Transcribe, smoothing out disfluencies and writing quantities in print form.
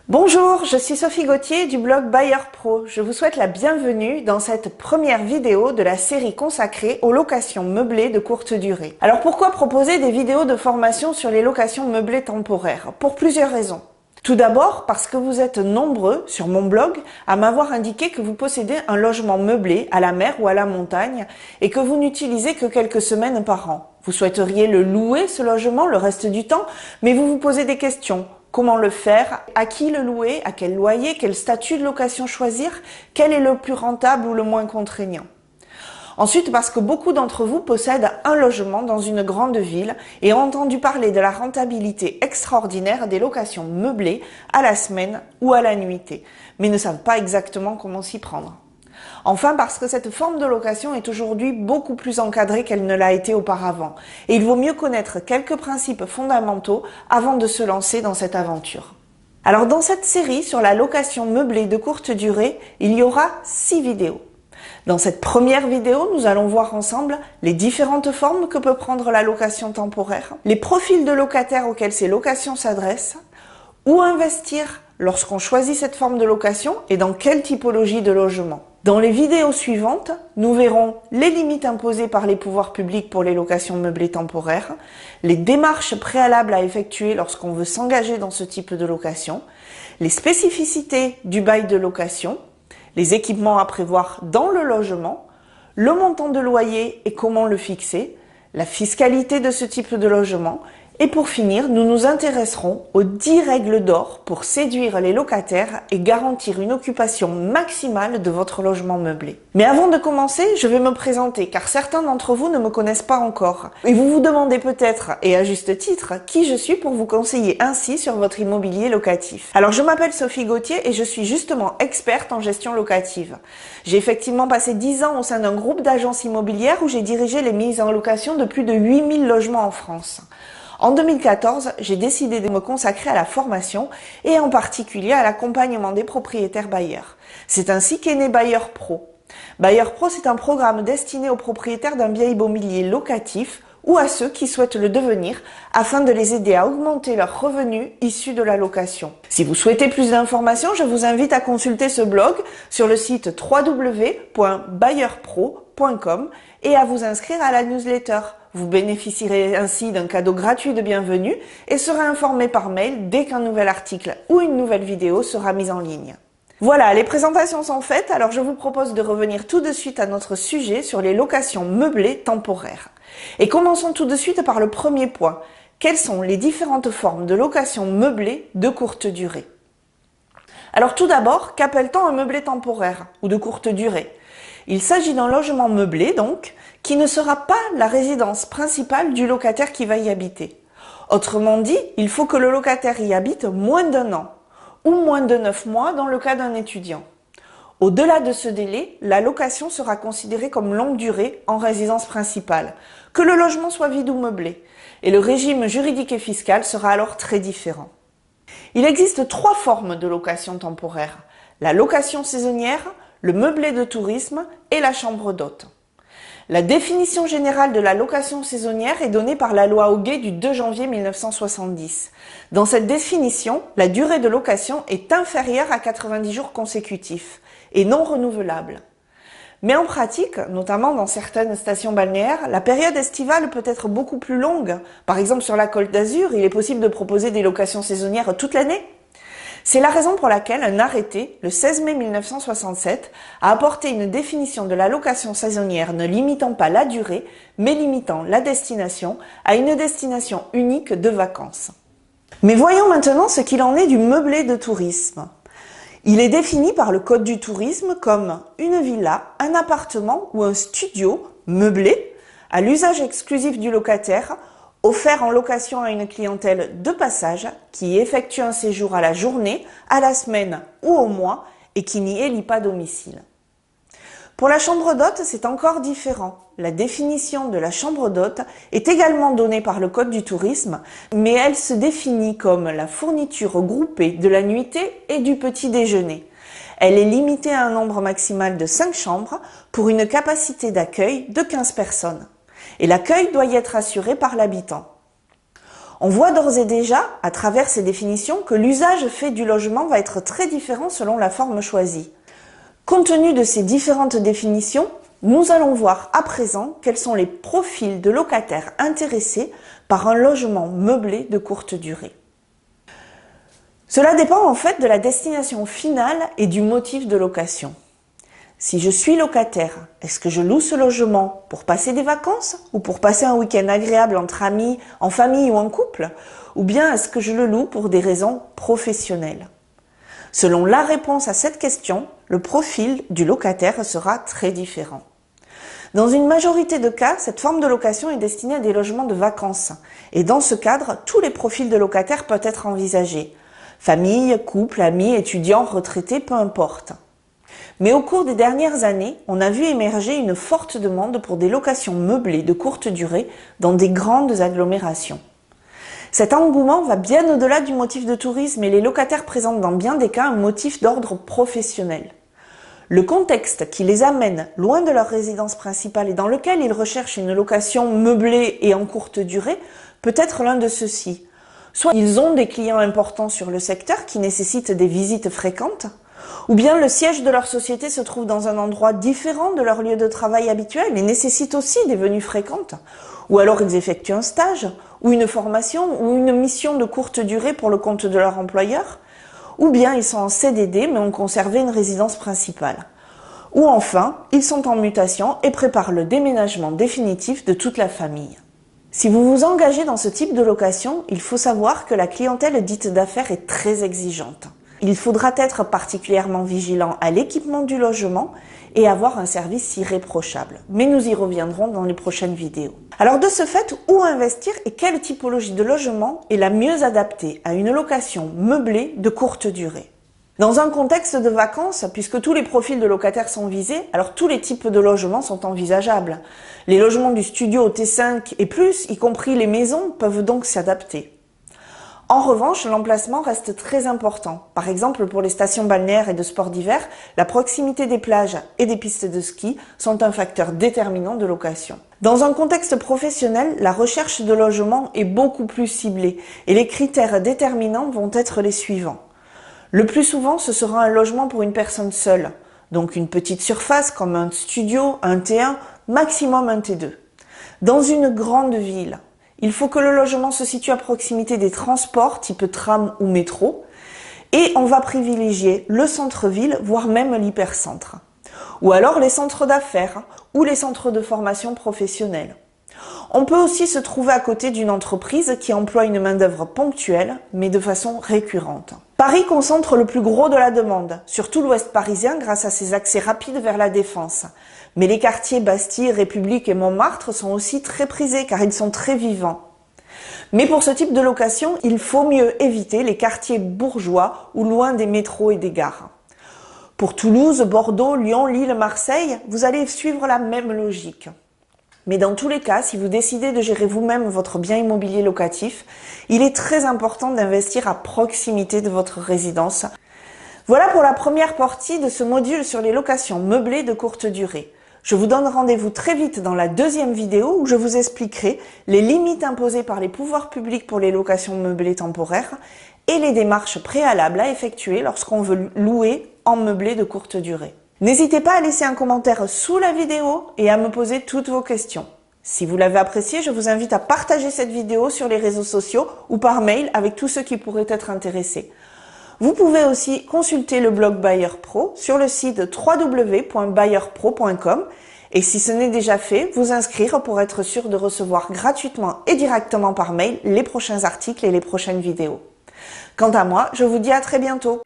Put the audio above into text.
Bonjour, je suis Sophie Gauthier du blog Bailleur Pro. Je vous souhaite la bienvenue dans cette première vidéo de la série consacrée aux locations meublées de courte durée. Alors pourquoi proposer des vidéos de formation sur les locations meublées temporaires? Pour plusieurs raisons. Tout d'abord parce que vous êtes nombreux sur mon blog à m'avoir indiqué que vous possédez un logement meublé à la mer ou à la montagne et que vous n'utilisez que quelques semaines par an. Vous souhaiteriez le louer ce logement le reste du temps, mais vous vous posez des questions. Comment le faire? À qui le louer? À quel loyer? Quel statut de location choisir? Quel est le plus rentable ou le moins contraignant? Ensuite, parce que beaucoup d'entre vous possèdent un logement dans une grande ville et ont entendu parler de la rentabilité extraordinaire des locations meublées à la semaine ou à la nuitée, mais ne savent pas exactement comment s'y prendre. Enfin, parce que cette forme de location est aujourd'hui beaucoup plus encadrée qu'elle ne l'a été auparavant, et il vaut mieux connaître quelques principes fondamentaux avant de se lancer dans cette aventure. Alors dans cette série sur la location meublée de courte durée, il y aura 6 vidéos. Dans cette première vidéo, nous allons voir ensemble les différentes formes que peut prendre la location temporaire, les profils de locataires auxquels ces locations s'adressent, où investir lorsqu'on choisit cette forme de location et dans quelle typologie de logement. Dans les vidéos suivantes, nous verrons les limites imposées par les pouvoirs publics pour les locations meublées temporaires, les démarches préalables à effectuer lorsqu'on veut s'engager dans ce type de location, les spécificités du bail de location, les équipements à prévoir dans le logement, le montant de loyer et comment le fixer, la fiscalité de ce type de logement, et pour finir, nous nous intéresserons aux 10 règles d'or pour séduire les locataires et garantir une occupation maximale de votre logement meublé. Mais avant de commencer, je vais me présenter car certains d'entre vous ne me connaissent pas encore. Et vous vous demandez peut-être, et à juste titre, qui je suis pour vous conseiller ainsi sur votre immobilier locatif. Alors je m'appelle Sophie Gauthier et je suis justement experte en gestion locative. J'ai effectivement passé 10 ans au sein d'un groupe d'agences immobilières où j'ai dirigé les mises en location de plus de 8000 logements en France. En 2014, j'ai décidé de me consacrer à la formation et en particulier à l'accompagnement des propriétaires bailleurs. C'est ainsi qu'est né Bailleur Pro. Bailleur Pro, c'est un programme destiné aux propriétaires d'un bien immobilier locatif ou à ceux qui souhaitent le devenir afin de les aider à augmenter leurs revenus issus de la location. Si vous souhaitez plus d'informations, je vous invite à consulter ce blog sur le site www.bailleurpro.com et à vous inscrire à la newsletter. Vous bénéficierez ainsi d'un cadeau gratuit de bienvenue et serez informé par mail dès qu'un nouvel article ou une nouvelle vidéo sera mise en ligne. Voilà, les présentations sont faites, alors je vous propose de revenir tout de suite à notre sujet sur les locations meublées temporaires. Et commençons tout de suite par le premier point. Quelles sont les différentes formes de location meublée de courte durée? Alors tout d'abord, qu'appelle-t-on un meublé temporaire ou de courte durée? Il s'agit d'un logement meublé, donc, qui ne sera pas la résidence principale du locataire qui va y habiter. Autrement dit, il faut que le locataire y habite moins d'1 an, ou moins de 9 mois dans le cas d'un étudiant. Au-delà de ce délai, la location sera considérée comme longue durée en résidence principale, que le logement soit vide ou meublé, et le régime juridique et fiscal sera alors très différent. Il existe 3 formes de location temporaire: la location saisonnière, le meublé de tourisme et la chambre d'hôte. La définition générale de la location saisonnière est donnée par la loi Hoguet du 2 janvier 1970. Dans cette définition, la durée de location est inférieure à 90 jours consécutifs et non renouvelable. Mais en pratique, notamment dans certaines stations balnéaires, la période estivale peut être beaucoup plus longue. Par exemple, sur la Côte d'Azur, il est possible de proposer des locations saisonnières toute l'année. C'est la raison pour laquelle un arrêté, le 16 mai 1967, a apporté une définition de la location saisonnière ne limitant pas la durée, mais limitant la destination à une destination unique de vacances. Mais voyons maintenant ce qu'il en est du meublé de tourisme. Il est défini par le Code du tourisme comme une villa, un appartement ou un studio meublé à l'usage exclusif du locataire, offert en location à une clientèle de passage qui effectue un séjour à la journée, à la semaine ou au mois et qui n'y élit pas domicile. Pour la chambre d'hôte, c'est encore différent. La définition de la chambre d'hôte est également donnée par le Code du tourisme, mais elle se définit comme la fourniture groupée de la nuitée et du petit déjeuner. Elle est limitée à un nombre maximal de 5 chambres pour une capacité d'accueil de 15 personnes. Et l'accueil doit y être assuré par l'habitant. On voit d'ores et déjà, à travers ces définitions, que l'usage fait du logement va être très différent selon la forme choisie. Compte tenu de ces différentes définitions, nous allons voir à présent quels sont les profils de locataires intéressés par un logement meublé de courte durée. Cela dépend en fait de la destination finale et du motif de location. Si je suis locataire, est-ce que je loue ce logement pour passer des vacances ou pour passer un week-end agréable entre amis, en famille ou en couple? Ou bien est-ce que je le loue pour des raisons professionnelles? Selon la réponse à cette question, le profil du locataire sera très différent. Dans une majorité de cas, cette forme de location est destinée à des logements de vacances. Et dans ce cadre, tous les profils de locataires peuvent être envisagés. Famille, couple, amis, étudiants, retraités, peu importe. Mais au cours des dernières années, on a vu émerger une forte demande pour des locations meublées de courte durée dans des grandes agglomérations. Cet engouement va bien au-delà du motif de tourisme et les locataires présentent dans bien des cas un motif d'ordre professionnel. Le contexte qui les amène loin de leur résidence principale et dans lequel ils recherchent une location meublée et en courte durée peut être l'un de ceux-ci. Soit ils ont des clients importants sur le secteur qui nécessitent des visites fréquentes, ou bien le siège de leur société se trouve dans un endroit différent de leur lieu de travail habituel et nécessite aussi des venues fréquentes, ou alors ils effectuent un stage, ou une formation, ou une mission de courte durée pour le compte de leur employeur, ou bien ils sont en CDD mais ont conservé une résidence principale. Ou enfin, ils sont en mutation et préparent le déménagement définitif de toute la famille. Si vous vous engagez dans ce type de location, il faut savoir que la clientèle dite d'affaires est très exigeante. Il faudra être particulièrement vigilant à l'équipement du logement et avoir un service irréprochable. Mais nous y reviendrons dans les prochaines vidéos. Alors de ce fait, où investir et quelle typologie de logement est la mieux adaptée à une location meublée de courte durée? Dans un contexte de vacances, puisque tous les profils de locataires sont visés, alors tous les types de logements sont envisageables. Les logements du studio au T5 et plus, y compris les maisons, peuvent donc s'adapter. En revanche, l'emplacement reste très important. Par exemple, pour les stations balnéaires et de sport d'hiver, la proximité des plages et des pistes de ski sont un facteur déterminant de location. Dans un contexte professionnel, la recherche de logement est beaucoup plus ciblée et les critères déterminants vont être les suivants. Le plus souvent, ce sera un logement pour une personne seule, donc une petite surface comme un studio, un T1, maximum un T2. Dans une grande ville, il faut que le logement se situe à proximité des transports type tram ou métro et on va privilégier le centre-ville, voire même l'hypercentre. Ou alors les centres d'affaires ou les centres de formation professionnelle. On peut aussi se trouver à côté d'une entreprise qui emploie une main-d'œuvre ponctuelle, mais de façon récurrente. Paris concentre le plus gros de la demande, surtout l'ouest parisien grâce à ses accès rapides vers la Défense. Mais les quartiers Bastille, République et Montmartre sont aussi très prisés car ils sont très vivants. Mais pour ce type de location, il faut mieux éviter les quartiers bourgeois ou loin des métros et des gares. Pour Toulouse, Bordeaux, Lyon, Lille, Marseille, vous allez suivre la même logique. Mais dans tous les cas, si vous décidez de gérer vous-même votre bien immobilier locatif, il est très important d'investir à proximité de votre résidence. Voilà pour la première partie de ce module sur les locations meublées de courte durée. Je vous donne rendez-vous très vite dans la deuxième vidéo où je vous expliquerai les limites imposées par les pouvoirs publics pour les locations meublées temporaires et les démarches préalables à effectuer lorsqu'on veut louer en meublé de courte durée. N'hésitez pas à laisser un commentaire sous la vidéo et à me poser toutes vos questions. Si vous l'avez apprécié, je vous invite à partager cette vidéo sur les réseaux sociaux ou par mail avec tous ceux qui pourraient être intéressés. Vous pouvez aussi consulter le blog Buyer Pro sur le site www.buyerpro.com et si ce n'est déjà fait, vous inscrire pour être sûr de recevoir gratuitement et directement par mail les prochains articles et les prochaines vidéos. Quant à moi, je vous dis à très bientôt.